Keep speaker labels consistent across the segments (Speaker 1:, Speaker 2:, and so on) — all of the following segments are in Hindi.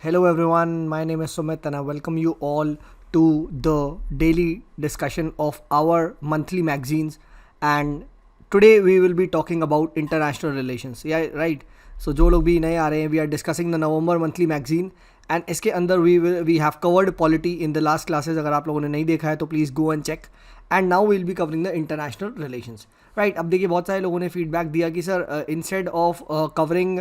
Speaker 1: Hello everyone, my name is Sumit and I welcome you all to the daily discussion of our monthly magazines, and today we will be talking about international relations. Yeah, right. So जो लोग भी नए आ रहे हैं, we are discussing the November monthly magazine and इसके अंदर we have covered polity in the last classes. अगर आप लोगों ने नहीं देखा है तो please go and check. And now we'll be covering the international relations. Right अब देखिए बहुत सारे लोगों ने फीडबैक दिया कि sir instead of covering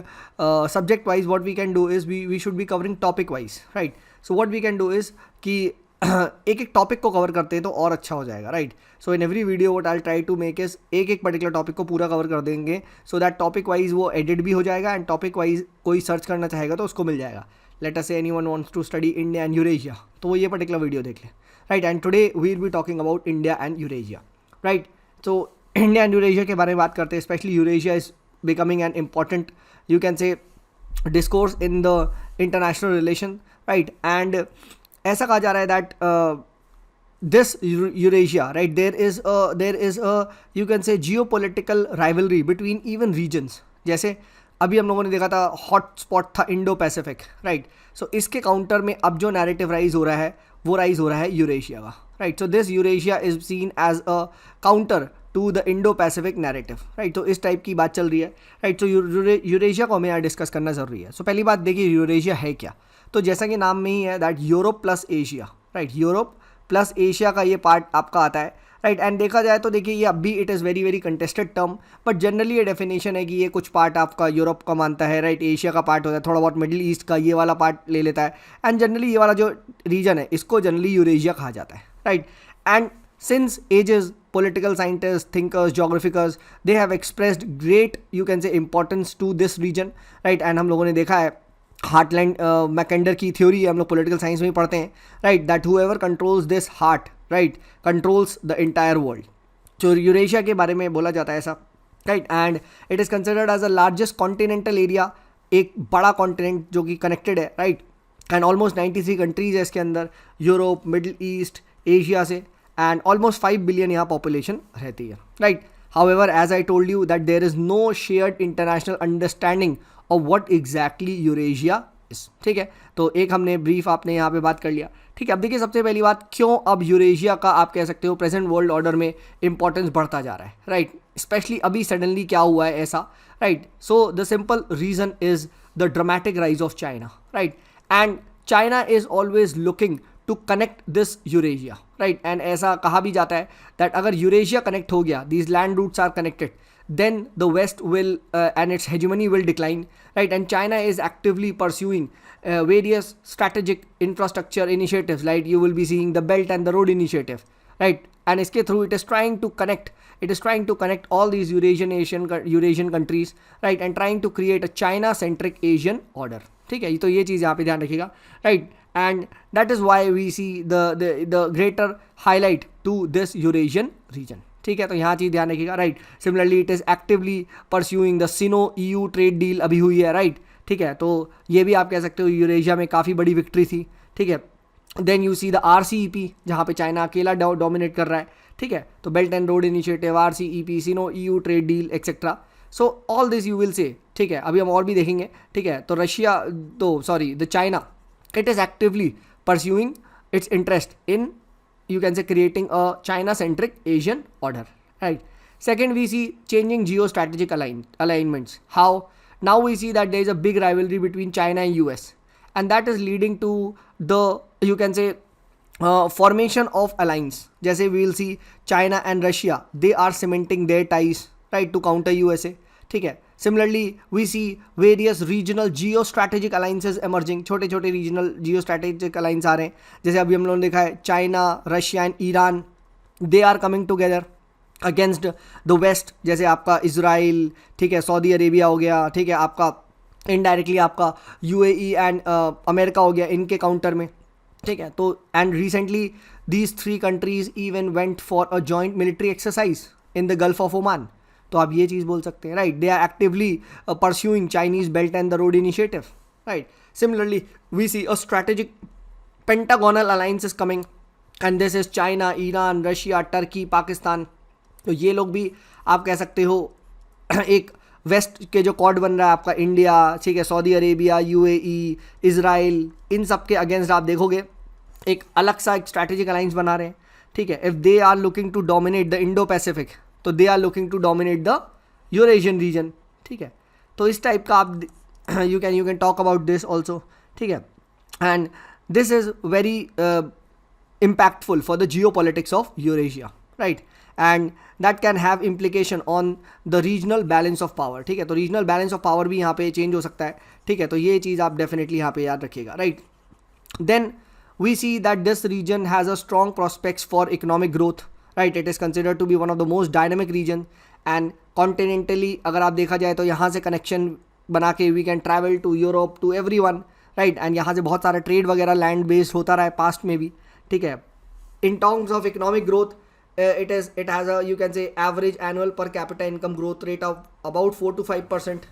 Speaker 1: subject wise what we can do is we should be covering topic wise. Right so what we can do is कि एक एक टॉपिक को कवर करते हैं तो और अच्छा हो जाएगा. Right so in every video what I try to make is एक एक पर्टिकुलर टॉपिक को पूरा कवर कर देंगे सो दैट टॉपिक वाइज वो एडिट भी हो जाएगा एंड टॉपिक वाइज कोई सर्च करना चाहेगा तो उसको मिल जाएगा. Let us say anyone wants to study India and Eurasia तो वो ये पर्टिकुलर वीडियो देख ले. Right and today we will be talking about India and Eurasia. Right so India and Eurasia के बारे में बात करते हैं. Specially Eurasia is becoming an important you can say discourse in the international relation. Right and ऐसा कहा जा रहा है that this Eurasia right there is you can say geo political rivalry between even regions. जैसे अभी हम लोगों ने देखा था हॉट स्पॉट था इंडो पैसिफिक. राइट सो इसके काउंटर में अब जो नैरेटिव राइज हो रहा है वो राइज हो रहा है यूरेशिया का. Right so this Eurasia is seen as a counter to the Indo Pacific narrative. Right तो इस टाइप की बात चल रही है. राइट तो यूरेशिया को हमें यहाँ डिस्कस करना ज़रूरी है. सो पहली बात देखिए यूरेशिया है क्या. तो जैसा कि नाम में ही है that Europe plus Asia. Right Europe plus Asia का ये पार्ट आपका आता है. राइट एंड देखा जाए तो देखिए ये अभी it is very very contested term but generally ये डेफिनेशन है कि ये कुछ पार्ट आपका यूरोप का मानता है. राइट एशिया का पार्ट होता है, थोड़ा बहुत मिडिल ईस्ट का ये वाला पार्ट ले लेता है एंड जनरली ये वाला जो रीजन है इसको जनरली यूरेशिया कहा जाता है. Right and since ages political scientists, thinkers, geographers they have expressed great you can say importance to this region. right and हम लोगों ने देखा है हार्टलैंड मैकेंडर की थ्योरी है, हम लोग पॉलिटिकल साइंस में ही पढ़ते हैं. Right that whoever controls this heart right controls the entire world. तो यूरेशिया के बारे में बोला जाता है ऐसा. Right and it is considered as the largest continental area, एक बड़ा कॉन्टिनेंट जो कि कनेक्टेड है. राइट एंड ऑलमोस्ट 93 कंट्रीज है इसके अंदर, यूरोप, मिडिल ईस्ट, एशिया से, and almost 5 billion यहाँ population रहती है. right however as I told you that there is no shared international understanding of what exactly Eurasia is. ठीक है तो एक हमने ब्रीफ आपने यहाँ पे बात कर लिया. ठीक है अब देखिए सबसे पहली बात क्यों अब यूरेशिया का आप कह सकते हो प्रेजेंट वर्ल्ड ऑर्डर में इंपॉर्टेंस बढ़ता जा रहा है. राइट स्पेशली अभी सडनली क्या हुआ है ऐसा. Right so the simple reason is the dramatic rise of China. Right and China is always looking to connect this Eurasia. Right and ऐसा कहा भी जाता है दैट अगर यूरेशिया कनेक्ट हो गया, these land routes are connected, then the west will and its hegemony will decline. Right and China is actively pursuing various strategic infrastructure initiatives, like you will be seeing the Belt and the Road Initiative. Right and iske through it is trying to connect all these Eurasian countries. Right and trying to create a China centric Asian order. ठीक है तो ये चीज़ यहाँ पे ध्यान रखिएगा. Right and that is why we see the greater highlight to this Eurasian region. ठीक है तो यहाँ चीज़ ध्यान रखिएगा. Right similarly it is actively pursuing the synonym EU trade deal अभी हुई है. राइट ठीक है तो ये भी आप कह सकते हो यूरेशिया में काफ़ी बड़ी विक्ट्री थी. ठीक है then you see the RCEP जहाँ पे चाइना अकेला डोमिनेट कर रहा है. ठीक है तो belt and road initiative, RCEP, synonym EU trade deal etcetera. So all this you will say. ठीक है अभी हम और भी देखेंगे. ठीक है तो रशिया तो sorry the China it is actively pursuing its interest in you can say creating a China centric Asian order. Right second we see changing geostrategic alignments. How now we see that there is a big rivalry between China and US and that is leading to the you can say formation of alliance. जैसे we will see China and Russia they are cementing their ties right to counter USA. ठीक है similarly we see various regional geo strategic alliances emerging. छोटे छोटे रीजनल जियो स्ट्रैटेजिक अलाइंस आ रहे हैं. जैसे अभी हम लोगों ने देखा है China, Russia and Iran they are coming together against the west. जैसे आपका इजराइल, ठीक है सऊदी अरेबिया हो गया. ठीक है आपका इनडायरेक्टली आपका UAE एंड अमेरिका हो गया इनके काउंटर में. ठीक है तो and recently these 3 countries even went for a joint military exercise in the gulf of Oman. तो आप ये चीज़ बोल सकते हैं. Right they are actively pursuing Chinese belt and the road initiative. Right similarly we see a strategic pentagonal alliance is coming and this is China, Iran, Russia, Turkey, Pakistan. तो ये लोग भी आप कह सकते हो एक वेस्ट के जो कॉर्ड बन रहा है आपका इंडिया, ठीक है, सऊदी अरेबिया, यूएई, इजराइल, इन सब के अगेंस्ट आप देखोगे एक अलग सा एक स्ट्रैटेजिक अलाइंस बना रहे हैं, ठीक है. If they are looking to dominate the Indo Pacific, तो they are looking to dominate the Eurasian region, ठीक है. तो इस टाइप का आप you can talk about this also, ठीक है. And this is very impactful for the geopolitics of Eurasia, right? And that can have implication on the regional balance of power, ठीक है. तो regional balance of power भी यहाँ पे change हो सकता है, ठीक है. तो ये चीज़ आप definitely यहाँ पे याद रखिएगा, right? Then we see that this region has a strong prospects for economic growth, right? It is considered to be one of the most dynamic region, and continentally अगर आप देखा जाए तो यहाँ से connection बना के we can travel to Europe, to everyone, right? And यहाँ से बहुत सारा trade वगैरह land based होता रहा है past में भी, ठीक है. In terms of economic growth it has a, you can say, average annual per capita income growth rate of about 4 to 5%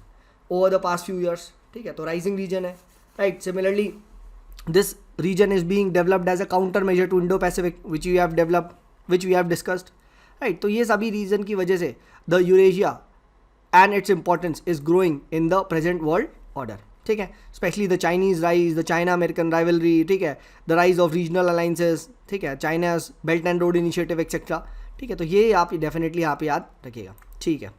Speaker 1: over the past few years, ठीक है. तो राइजिंग रीजन है, right. Similarly this region is being developed as a counter major to Indo Pacific which we have discussed, right. तो ये सभी रीजन की वजह से the Eurasia and its importance is growing in the present world order, ठीक है. Specially the Chinese rise, the China American rivalry, ठीक है, the rise of regional alliances, ठीक है, China's belt and road initiative etcetera, ठीक है. तो ये आप डेफिनेटली यहाँ पे याद रखिएगा, ठीक है.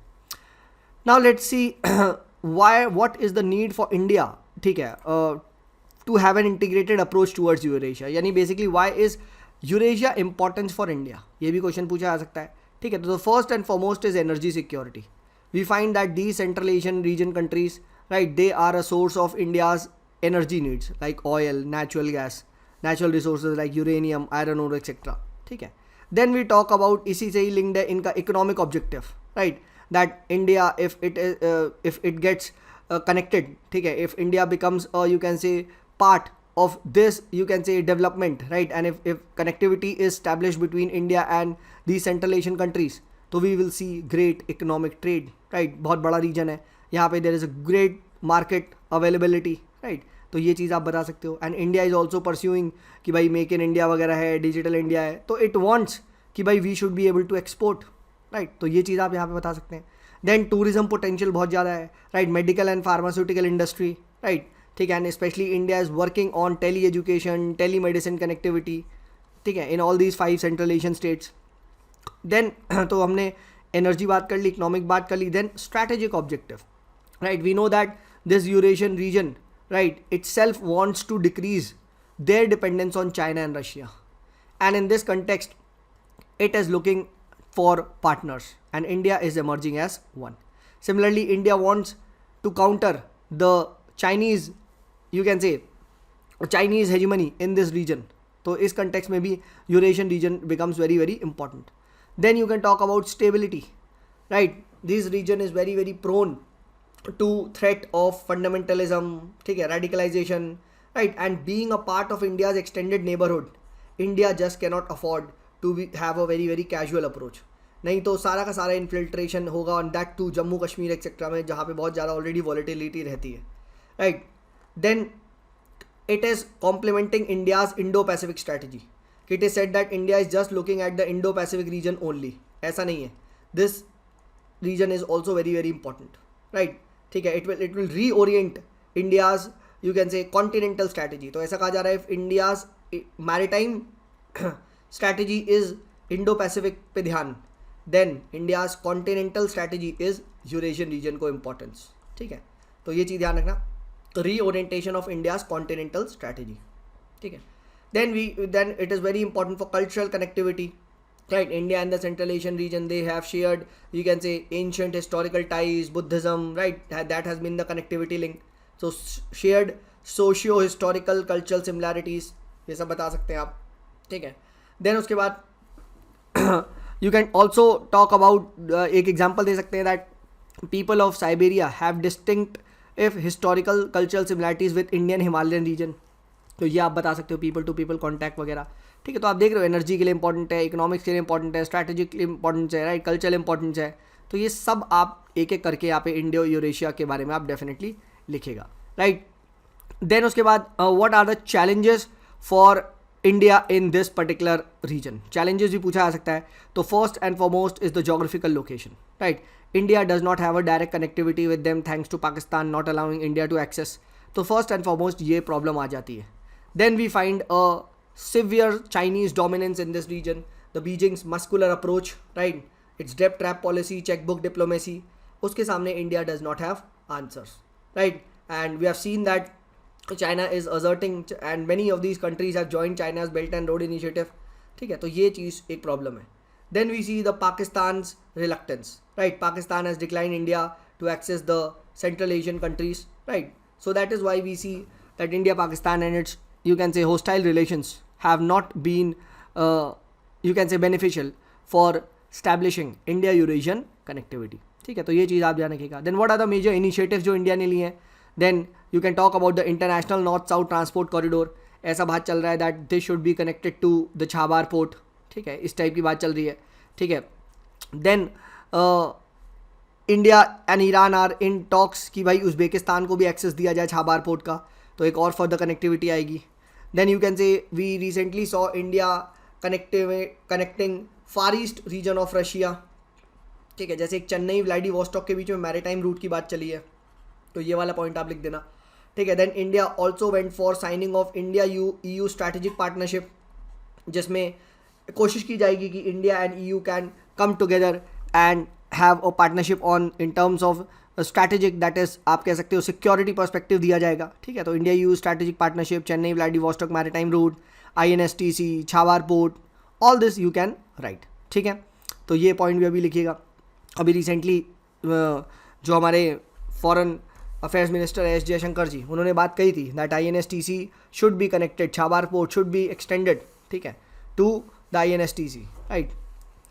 Speaker 1: Now let's see what is the need for India, ठीक है, to have an integrated approach towards Eurasia. यानी basically why is Eurasia importance for India, ये भी क्वेश्चन पूछा जा सकता है, ठीक है. तो first and foremost is energy security. We find that the central Asian region countries, right, they are a source of India's energy needs like oil, natural gas, natural resources like uranium, iron ore, etc. ठीक है. Then we talk about, इसी से ही linked है इनका economic objective, right, that India if it gets connected, ठीक है, if India becomes you can say part of this, you can say, development, right, and if connectivity is established between India and these Central Asian countries, तो we will see great economic trade, right. बहुत बड़ा रीजन है यहाँ पे, there is a great market availability, right. तो ये चीज़ आप बता सकते हो. And India is also pursuing कि भाई मेक इन इंडिया वगैरह है, डिजिटल इंडिया है, तो इट वांट्स कि भाई we should be able to export, right. तो ये चीज़ आप यहाँ पे बता सकते हैं. देन टूरिज्म पोटेंशियल बहुत ज़्यादा है, right. Medical and pharmaceutical industry, right, ठीक है. And specially India is working on tele education, tele medicine connectivity, ठीक है, in all these 5 central Asian states. Then तो हमने एनर्जी बात कर ली, इकोनॉमिक बात कर ली. Then strategic objective, right, we know that this Eurasian region, right, itself wants to decrease their dependence on China and Russia, and in this context it is looking for partners, and India is emerging as one. Similarly, India wants to counter the Chinese, you can say, Chinese hegemony in this region. So इस context में भी Eurasian region becomes very very important. Then you can talk about stability, right. This region is very very prone to threat of fundamentalism, ठीक है, radicalization, right, and being a part of India's extended neighborhood, India just cannot afford to have a very very casual approach. नहीं तो सारा का सारा इन्फिल्ट्रेशन होगा on that to Jammu Kashmir etcetera में, जहाँ पे बहुत ज़्यादा ऑलरेडी वॉलेटिलिटी रहती है, right. Then it is complementing India's Indo Pacific strategy. It is said that India is just looking at the Indo Pacific region only. ऐसा नहीं है, this region is also very very important, right, ठीक है. It will reorient India's, you can say, continental strategy. तो ऐसा कहा जा रहा है, if India's maritime strategy is Indo Pacific पे ध्यान, then India's continental strategy is Eurasian region को इम्पोर्टेंस, ठीक है. तो ये चीज़ ध्यान रखना, तो reorientation of India's continental strategy, ठीक है. then it is very important for cultural connectivity, right. India and the Central Asian region, they have shared, you can say, ancient historical ties, Buddhism, right, that has been the connectivity link. So shared socio historical cultural similarities, ये सब बता सकते हैं आप, ठीक है. then उसके बाद you can also talk about एक example दे सकते हैं that people of Siberia have distinct if historical cultural similarities with Indian Himalayan region. तो ये आप बता सकते हो, पीपल टू पीपल कॉन्टैक्ट वगैरह, ठीक है. तो आप देख रहे हो एनर्जी के लिए इंपॉर्टेंट है, इकोनॉमिक्स के लिए इंपॉर्टेंट है, स्ट्रैटेजिक के लिए इंपॉर्टेंट है, राइट, कल्चरल इंपॉर्टेंस है. तो ये सब आप एक एक करके यहाँ पे इंडो यूरेशिया के बारे में आप डेफिनेटली लिखेगा, राइट. देन उसके बाद what are the challenges for India in this particular region. Challenges भी पूछा जा सकता है. तो first and foremost is the geographical location, right. India does not have a direct connectivity with them thanks to Pakistan not allowing India to access. तो फर्स्ट एंड फॉरमोस्ट ये प्रॉब्लम आ जाती है. Then we find a severe Chinese dominance in this region, the Beijing's muscular approach, right, it's debt trap policy, checkbook diplomacy, उसके सामने India does not have answers, right. And we have seen that China is asserting and many of these countries have joined China's belt and road initiative. ठीक है, तो ये चीज़ एक प्रॉब्लम है. Then we see the Pakistan's reluctance, right? Pakistan has declined India to access the Central Asian countries, right? So that is why we see that India, Pakistan and its, you can say, hostile relations have not been, you can say, beneficial for establishing India-Eurasian connectivity. ठीक है, तो ये चीज़ आप ध्यान रखिएगा. Then what are the major initiatives जो इंडिया ने लिए हैं? Then you can talk about the international north-south transport corridor. ऐसा बात चल रहा है that this should be connected to the Chabhar port. ठीक है, इस टाइप की बात चल रही है. ठीक है. Then India and Iran are in talks कि भाई उज़्बेकिस्तान को भी एक्सेस दिया जाए छाबार पोर्ट का, तो एक और फर्दर कनेक्टिविटी आएगी. Then you can say we recently saw India connecting far east region of Russia. ठीक है, जैसे एक चेन्नई व्लादिवोस्टॉक के बीच में मैरीटाइम रूट की बात चली है, तो ये वाला पॉइंट आप लिख देना. ठीक है. Then India also went for signing of India EU strategic partnership, जिसमें कोशिश की जाएगी कि India and EU can come together and have a partnership on in terms of a strategic, that is आप कह सकते हो सिक्योरिटी पर्सपेक्टिव दिया जाएगा. ठीक है, तो India EU strategic partnership, Chennai Vladivostok maritime route, INSTC, Chabahar port, all this you can write. ठीक है, तो ये पॉइंट भी अभी लिखिएगा. अभी रिसेंटली जो हमारे foreign affairs minister S Jaishankar ji, उन्होंने बात कही थी that INSTC should be connected, Chabahar port should be extended, ठीक है, टू द INSTC, राइट.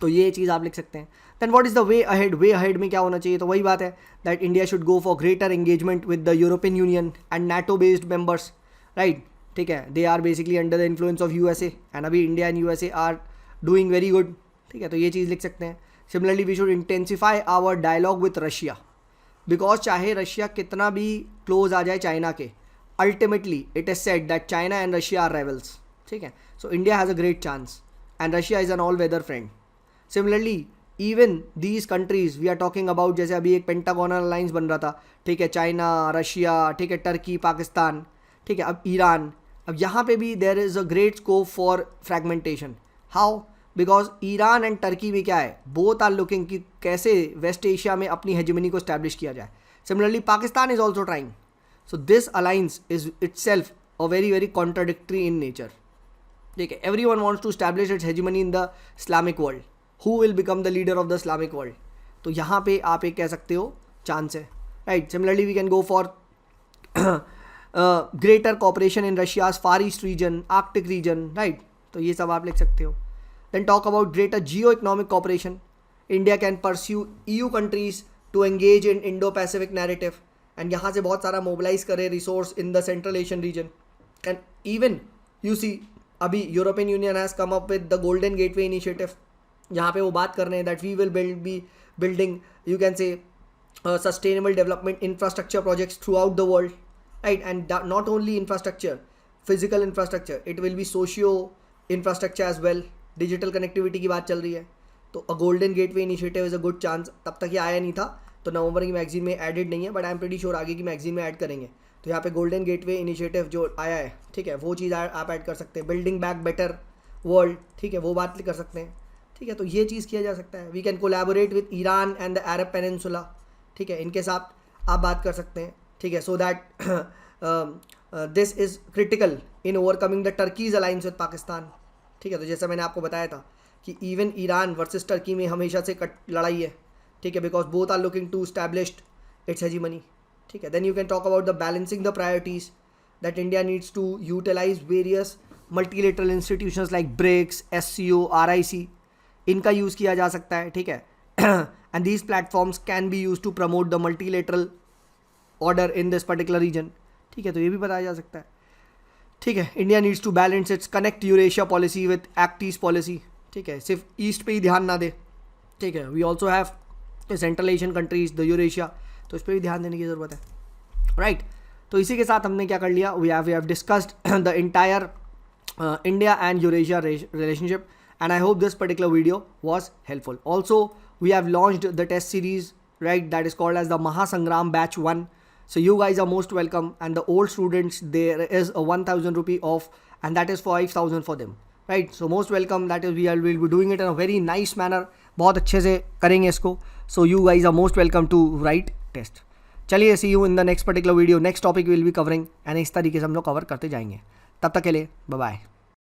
Speaker 1: तो ये चीज़ आप लिख सकते हैं. Then what is the way ahead? Way ahead में क्या होना चाहिए? तो वही बात है that India should go for greater engagement with the European Union and NATO based members, right. ठीक है, they are basically under the influence of USA and अभी India and USA are doing very good. ठीक है, तो ये चीज़ लिख सकते हैं. Similarly we should intensify our dialogue with Russia, because चाहे रशिया कितना भी क्लोज आ जाए चाइना के, ultimately it is said that China and Russia are rivals. ठीक है, so India has a great chance and Russia is an all weather friend. Similarly even these countries we are talking about, जैसे अभी एक पेंटागोनल अलायंस बन रहा था. ठीक है, चाइना, रशिया, ठीक है, टर्की, पाकिस्तान, ठीक है, अब ईरान. अब यहाँ पे भी there is a great scope for fragmentation. How? Because Iran and Turkey में क्या है, बोथ आर लुकिंग कि कैसे वेस्ट एशिया में अपनी हेजेमनी को स्टैब्लिश किया जाए. Similarly Pakistan is also trying. So this alliance is itself a very very contradictory in nature. ठीक है, every one wants to establish its hegemony in the Islamic world. Who will become the leader of the Islamic world? तो यहाँ पे आप एक कह सकते हो चांस है, right. Similarly we can go for greater cooperation in Russia's far east region, arctic region, right. तो ये सब आप लिख सकते हो. Then talk about greater geo economic cooperation. India can pursue EU countries to engage in Indo Pacific narrative and यहाँ से बहुत सारा मोबिलाइज करे resource in the central Asian region. And even you see अभी European Union has come up with the golden gateway initiative, जहाँ पे वो बात कर रहे हैं that we will be building, you can say, sustainable development infrastructure projects throughout the world, right. And not only infrastructure, physical infrastructure, it will be socio infrastructure as well. Digital connectivity की बात चल रही है, तो a golden gateway initiative is a good chance. तब तक ये आया नहीं था, तो नवंबर की मैगजीन में एडिड नहीं है, but I am pretty sure आगे की मैगजीन में ऐड करेंगे. तो यहाँ पे गोल्डन गेटवे इनिशिएटिव जो आया है, ठीक है, वो चीज़ आप ऐड कर सकते हैं. बिल्डिंग बैक बेटर वर्ल्ड, ठीक है, वो बात कर सकते हैं. ठीक है, तो ये चीज़ किया जा सकता है. We can collaborate with Iran and the Arab peninsula. ठीक है, इनके साथ आप बात कर सकते हैं. ठीक है, so that this is critical in overcoming the Turkey's alliance with Pakistan. ठीक है, तो जैसा मैंने आपको बताया था कि इवन ईरान वर्सेस टर्की में हमेशा से लड़ाई है. ठीक है, because both are looking to established its hegemony. ठीक है, then you can talk about the balancing the priorities that India needs to utilize various multilateral institutions like BRICS, SCO, RIC. इनका यूज़ किया जा सकता है. ठीक है, and these platforms can be use to promote the multilateral order in this particular region. ठीक है, तो ये भी बताया जा सकता है. ठीक है, India needs to balance its connect Eurasia policy with act east policy. ठीक है, सिर्फ ईस्ट पे ही ध्यान ना दे. ठीक है, we also have central Asian countries, the Eurasia, तो इस पर भी ध्यान देने की ज़रूरत है, राइट. तो इसी के साथ हमने क्या कर लिया, we have discussed the entire India and Eurasia relationship, and I hope this particular video was helpful. Also, we have launched the test series right? That is called as the Mahasangram Batch 1. So you guys are most welcome, and the old students, there is a 1000 rupee off, and that is 5000 for them, right? So most welcome. That is, we'll be doing it in a very nice manner. बहुत अच्छे से करेंगे इसको. So you guys are most welcome to write test. चलिए, see you in the next particular video. Next topic we will be covering, and इस तरीके से हम लोग कवर करते जाएंगे. तब तक के लिए बाय बाय.